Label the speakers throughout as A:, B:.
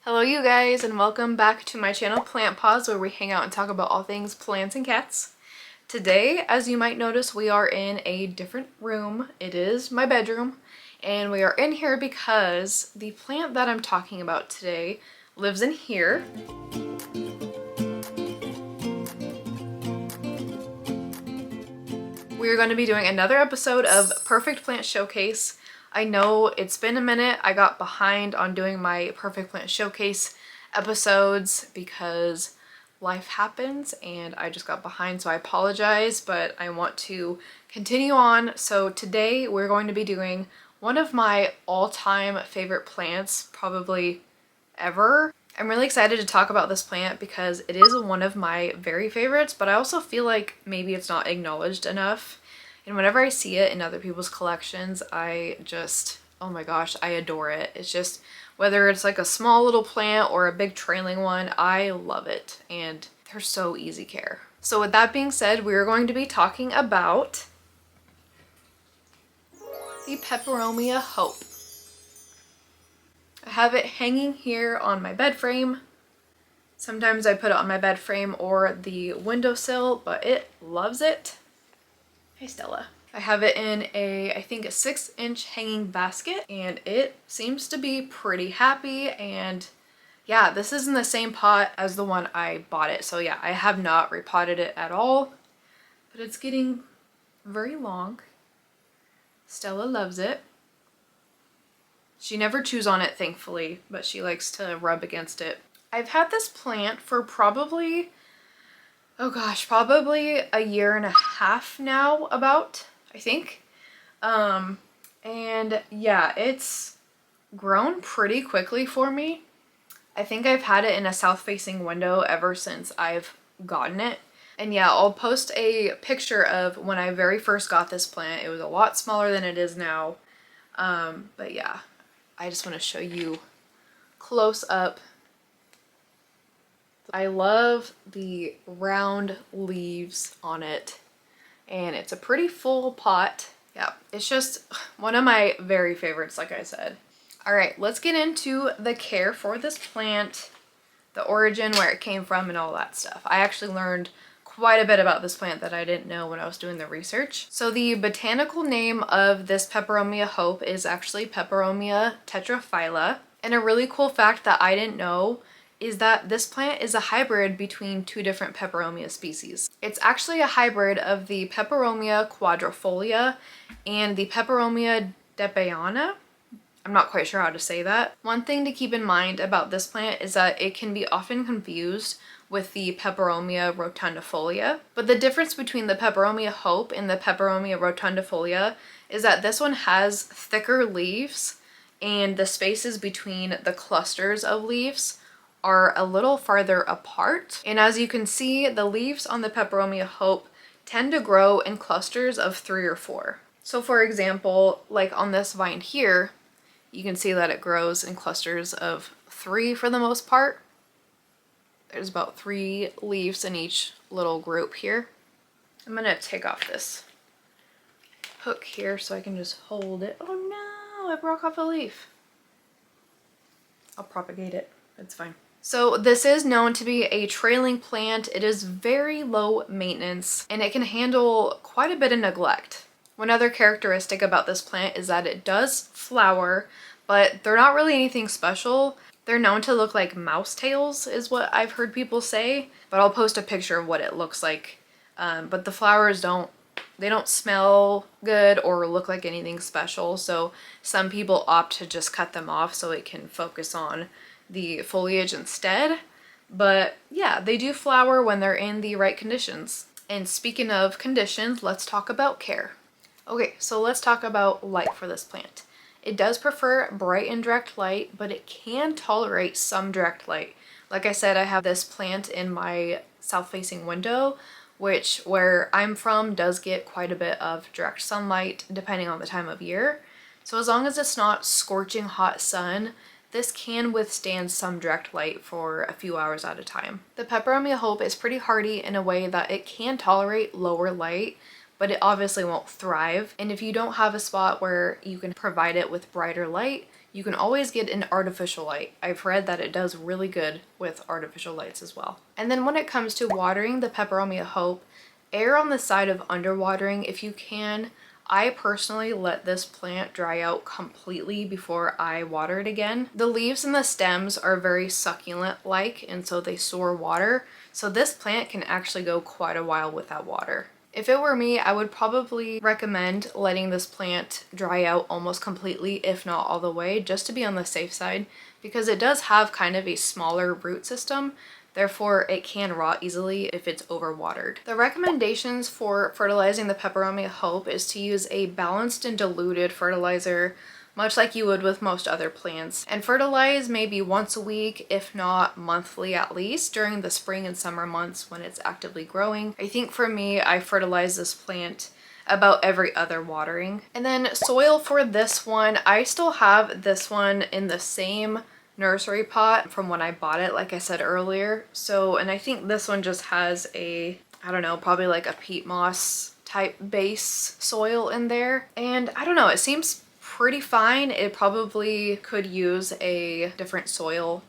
A: Hello you guys, and welcome back to my channel Plant Pause, where we hang out and talk about all things plants and cats. Today, as you might notice, we are in a different room. It is my bedroom, and we are in here because the plant that I'm talking about today lives in here. We're going to be doing another episode of Purrfect Plant Showcase. I know it's been a minute. I got behind on doing my Purrfect Plant Showcase episodes because life happens and I just got behind, so I apologize, but I want to continue on. So today we're going to be doing one of my all-time favorite plants, probably ever. I'm really excited to talk about this plant because it is one of my very favorites, but I also feel like maybe it's not acknowledged enough. And whenever I see it in other people's collections, I just, oh my gosh, I adore it. It's just, whether it's like a small little plant or a big trailing one, I love it. And they're so easy care. So with that being said, we're going to be talking about the Peperomia Hope. I have it hanging here on my bed frame. Sometimes I put it on my bed frame or the windowsill, but it loves it. Hey Stella. I have it in I think a 6-inch hanging basket, and it seems to be pretty happy. And yeah, this is in the same pot as the one I bought it. So yeah, I have not repotted it at all, but it's getting very long. Stella loves it. She never chews on it, thankfully, but she likes to rub against it. I've had this plant for probably, oh gosh, probably a year and a half now, about, I think. And yeah, it's grown pretty quickly for me. I think I've had it in a south-facing window ever since I've gotten it. And yeah, I'll post a picture of when I very first got this plant. It was a lot smaller than it is now. But yeah, I just want to show you close up. I love the round leaves on it, and it's a pretty full pot. Yeah, it's just one of my very favorites, like I said. All right, let's get into the care for this plant, the origin, where it came from, and all that stuff. I actually learned quite a bit about this plant that I didn't know when I was doing the research. So the botanical name of this Peperomia Hope is actually Peperomia tetraphylla. And a really cool fact that I didn't know is that this plant is a hybrid between two different Peperomia species. It's actually a hybrid of the Peperomia quadrifolia and the Peperomia debayana. I'm not quite sure how to say that. One thing to keep in mind about this plant is that it can be often confused with the Peperomia rotundifolia. But the difference between the Peperomia Hope and the Peperomia rotundifolia is that this one has thicker leaves, and the spaces between the clusters of leaves are a little farther apart. And as you can see, the leaves on the Peperomia Hope tend to grow in clusters of 3 or 4. So for example, like on this vine here, you can see that it grows in clusters of 3 for the most part. There's about 3 leaves in each little group here. I'm gonna take off this hook here so I can just hold it. Oh no, I broke off a leaf. I'll propagate it, it's fine. So this is known to be a trailing plant. It is very low maintenance and it can handle quite a bit of neglect. One other characteristic about this plant is that it does flower, but they're not really anything special. They're known to look like mouse tails is what I've heard people say, but I'll post a picture of what it looks like. But the flowers don't smell good or look like anything special, so some people opt to just cut them off so it can focus on the foliage instead. But yeah, they do flower when they're in the right conditions. And speaking of conditions, let's talk about care. Okay, so let's talk about light for this plant. It does prefer bright and direct light, but it can tolerate some direct light. Like I said, I have this plant in my south-facing window, which where I'm from does get quite a bit of direct sunlight depending on the time of year. So as long as it's not scorching hot sun, this can withstand some direct light for a few hours at a time. The Peperomia Hope is pretty hardy in a way that it can tolerate lower light, but it obviously won't thrive. And if you don't have a spot where you can provide it with brighter light, you can always get an artificial light. I've read that it does really good with artificial lights as well. And then when it comes to watering the Peperomia Hope, err on the side of underwatering if you can. I personally let this plant dry out completely before I water it again. The leaves and the stems are very succulent-like, and so they store water. So this plant can actually go quite a while without water. If it were me, I would probably recommend letting this plant dry out almost completely, if not all the way, just to be on the safe side, because it does have kind of a smaller root system. Therefore, it can rot easily if it's overwatered. The recommendations for fertilizing the Peperomia Hope is to use a balanced and diluted fertilizer, much like you would with most other plants, and fertilize maybe once a week, if not monthly at least, during the spring and summer months when it's actively growing. I think for me, I fertilize this plant about every other watering. And then soil for this one, I still have this one in the same nursery pot from when I bought it, like I said earlier. So, and I think this one just has a, I don't know, probably like a peat moss type base soil in there. And I don't know, it seems pretty fine. It probably could use a different soil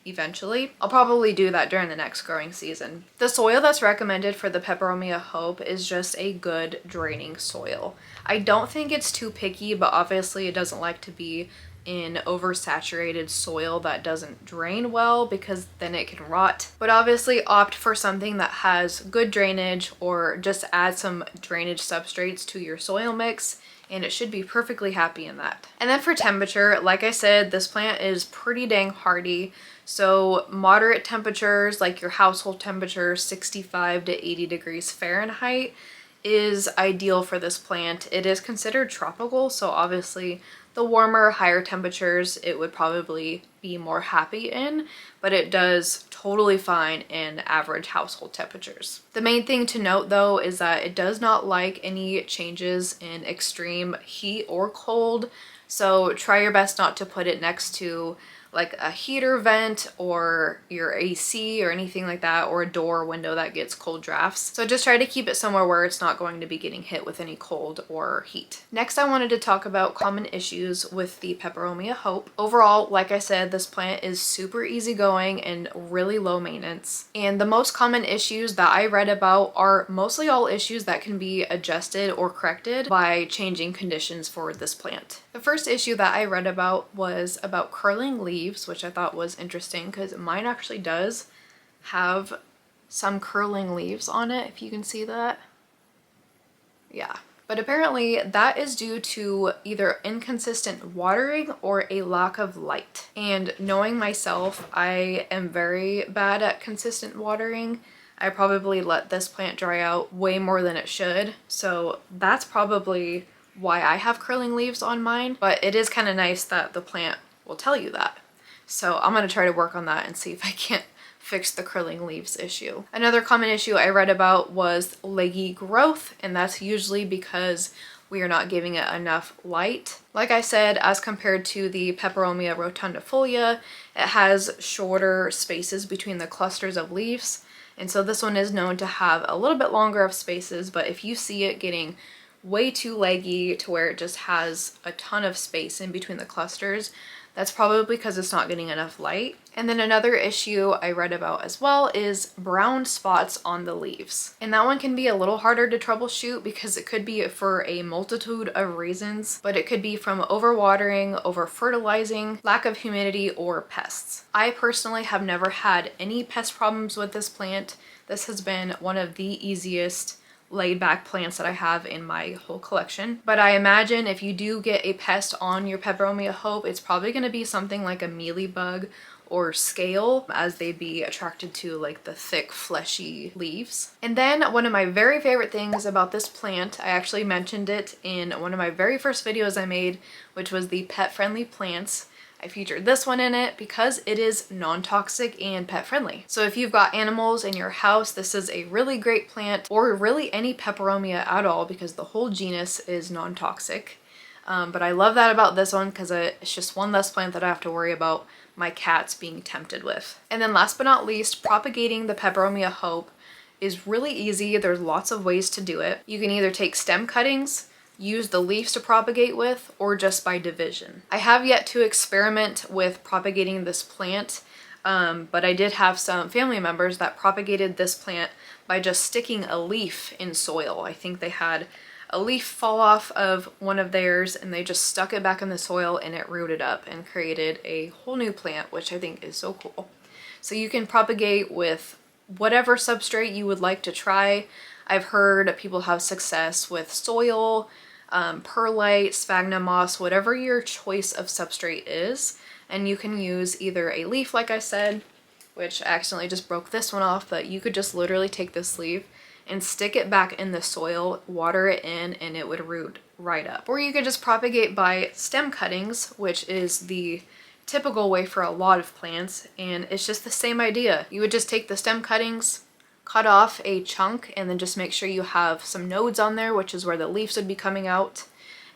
A: eventually. I'll probably do that during the next growing season. The soil that's recommended for the Peperomia Hope is just a good draining soil. I don't think it's too picky, but obviously it doesn't like to be in oversaturated soil that doesn't drain well, because then it can rot. But obviously opt for something that has good drainage, or just add some drainage substrates to your soil mix, and it should be perfectly happy in that. And then for temperature, like I said, this plant is pretty dang hardy. So moderate temperatures, like your household temperature, 65 to 80 degrees Fahrenheit, is ideal for this plant. It is considered tropical, so obviously the warmer, higher temperatures it would probably be more happy in, but it does totally fine in average household temperatures. The main thing to note though is that it does not like any changes in extreme heat or cold, so try your best not to put it next to like a heater vent or your AC or anything like that, or a door or window that gets cold drafts. So just try to keep it somewhere where it's not going to be getting hit with any cold or heat. Next, I wanted to talk about common issues with the Peperomia Hope. Overall, like I said, this plant is super easygoing and really low maintenance. And the most common issues that I read about are mostly all issues that can be adjusted or corrected by changing conditions for this plant. The first issue that I read about was about curling leaves, which I thought was interesting because mine actually does have some curling leaves on it, if you can see that. Yeah. But apparently that is due to either inconsistent watering or a lack of light. And knowing myself, I am very bad at consistent watering. I probably let this plant dry out way more than it should. So that's probably why I have curling leaves on mine. But it is kind of nice that the plant will tell you that. So I'm going to try to work on that and see if I can't fix the curling leaves issue. Another common issue I read about was leggy growth, and that's usually because we are not giving it enough light. Like I said, as compared to the Peperomia rotundifolia, it has shorter spaces between the clusters of leaves, and so this one is known to have a little bit longer of spaces. But if you see it getting way too leggy to where it just has a ton of space in between the clusters, that's probably because it's not getting enough light. And then another issue I read about as well is brown spots on the leaves. And that one can be a little harder to troubleshoot because it could be for a multitude of reasons, but it could be from overwatering, over fertilizing, lack of humidity, or pests. I personally have never had any pest problems with this plant. This has been one of the easiest laid back plants that I have in my whole collection. But I imagine if you do get a pest on your Peperomia Hope, it's probably going to be something like a mealybug or scale, as they'd be attracted to like the thick fleshy leaves. And then one of my very favorite things about this plant, I actually mentioned it in one of my very first videos I made, which was the pet friendly plants. I featured this one in it because it is non-toxic and pet friendly. So if you've got animals in your house, this is a really great plant, or really any Peperomia at all, because the whole genus is non-toxic. But I love that about this one because it's just one less plant that I have to worry about my cats being tempted with. And then last but not least, propagating the Peperomia Hope is really easy. There's lots of ways to do it. You can either take stem cuttings, use the leaves to propagate with or just by division. I have yet to experiment with propagating this plant, but I did have some family members that propagated this plant by just sticking a leaf in soil. I think they had a leaf fall off of one of theirs and they just stuck it back in the soil and it rooted up and created a whole new plant, which I think is so cool. So you can propagate with whatever substrate you would like to try. I've heard people have success with soil, perlite, sphagnum moss, whatever your choice of substrate is. And you can use either a leaf, like I said, which I accidentally just broke this one off, but you could just literally take this leaf and stick it back in the soil, water it in, and it would root right up. Or you could just propagate by stem cuttings, which is the typical way for a lot of plants, and it's just the same idea. You would just take the stem cuttings, cut off a chunk, and then just make sure you have some nodes on there, which is where the leaves would be coming out,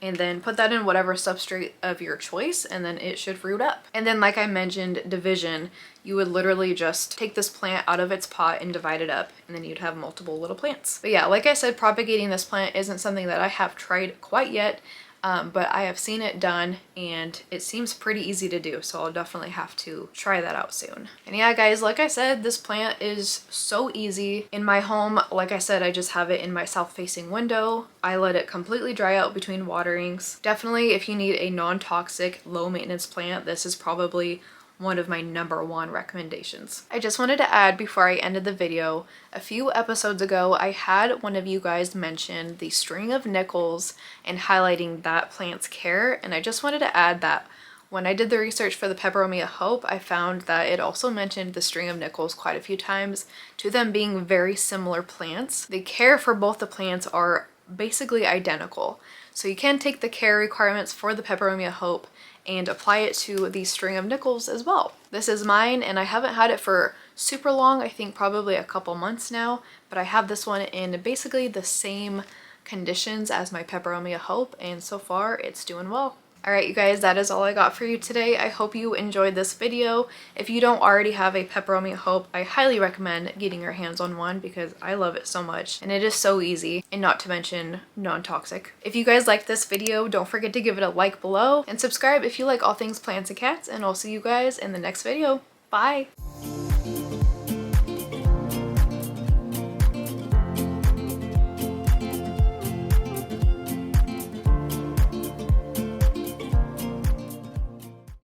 A: and then put that in whatever substrate of your choice, and then it should root up. And then, like I mentioned, division, you would literally just take this plant out of its pot and divide it up, and then you'd have multiple little plants. But yeah, like I said, propagating this plant isn't something that I have tried quite yet, but I have seen it done and it seems pretty easy to do, so I'll definitely have to try that out soon. And yeah guys, like I said, this plant is so easy. In my home, like I said, I just have it in my south-facing window. I let it completely dry out between waterings. Definitely if you need a non-toxic, low-maintenance plant, this is probably one of my #1 recommendations. I just wanted to add before I ended the video, a few episodes ago I had one of you guys mention the string of nickels and highlighting that plant's care, and I just wanted to add that when I did the research for the Peperomia Hope, I found that it also mentioned the string of nickels quite a few times, to them being very similar plants. The care for both the plants are basically identical. So you can take the care requirements for the Peperomia Hope and apply it to the string of nickels as well. This is mine and I haven't had it for super long, I think probably a couple months now, but I have this one in basically the same conditions as my Peperomia Hope, and so far it's doing well. Alright you guys, that is all I got for you today. I hope you enjoyed this video. If you don't already have a Peperomia Hope, I highly recommend getting your hands on one because I love it so much and it is so easy, and not to mention non-toxic. If you guys liked this video, don't forget to give it a like below and subscribe if you like all things plants and cats, and I'll see you guys in the next video. Bye!